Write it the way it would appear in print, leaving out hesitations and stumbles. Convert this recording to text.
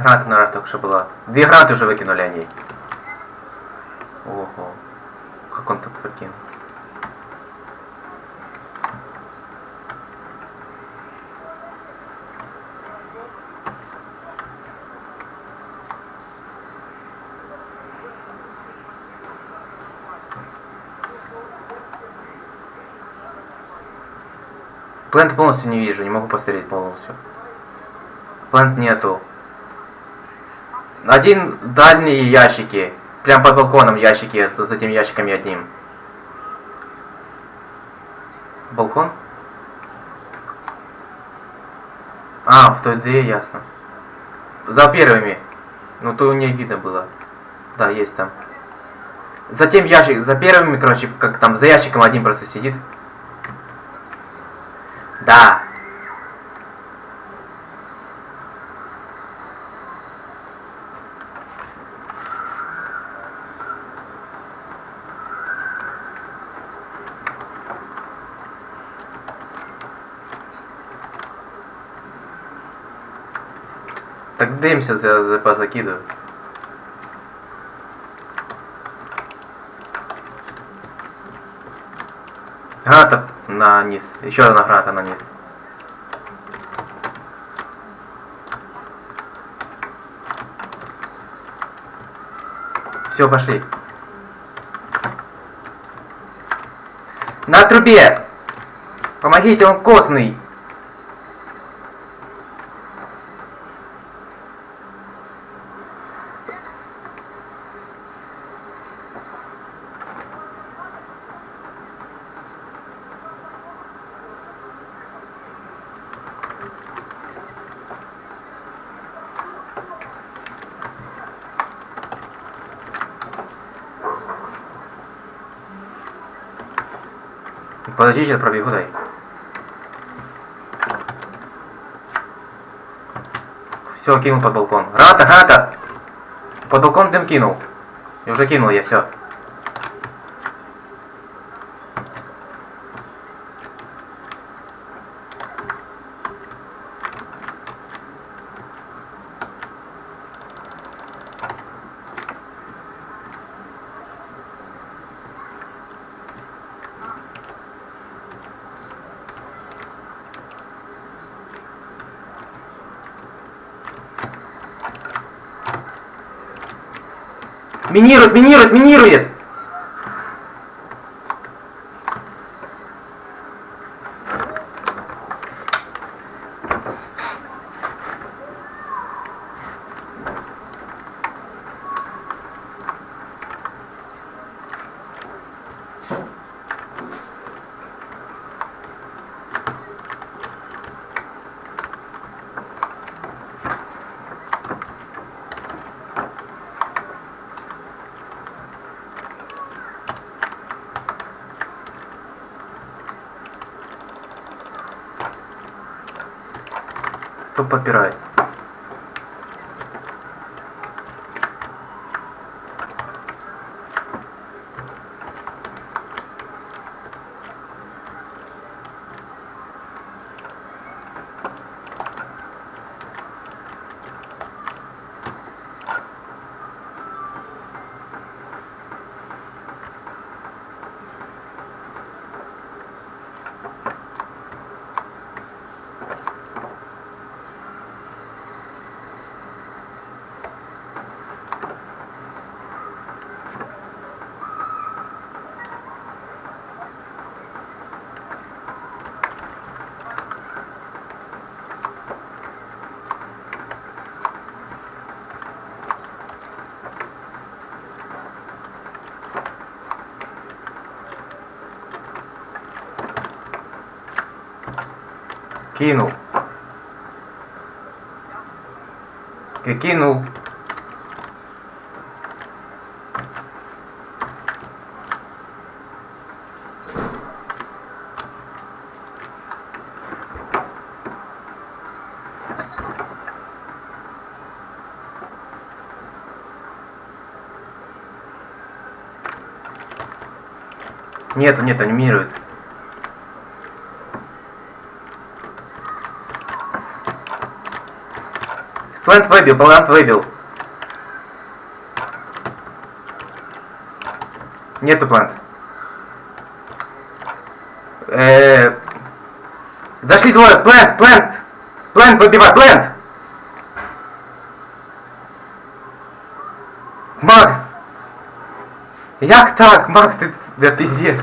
Граната, наверное, только что была. 2 гранаты уже выкинули они. Ого. Как он так прикинул? Плент полностью не вижу, не могу посмотреть полностью. Плент нету. Один дальние ящики. Прям под балконом ящики, за этими ящиками одним. Балкон? А, в той двери, ясно. За первыми. Ну, то у нее видно было. Да, есть там. Затем ящик, за первыми, короче, как там, за ящиком один просто сидит. Да. Так дымся, позакидываю. Граната на низ. Еще одна граната на низ. Все, пошли. На трубе! Помогите, он костный! Подожди, сейчас пробегу, дай. Все, кинул под балкон. Граната, граната! Под балкон дым кинул. И уже кинул я, все. Минирует, минирует, минирует! Кто подпирает? Кинул. И кинул. Нету, нет, анимирует. Плент выбил. Нету плент. Зашли двое. Плент выбивай, плент. Макс. Як так, Макс, ти пиздец.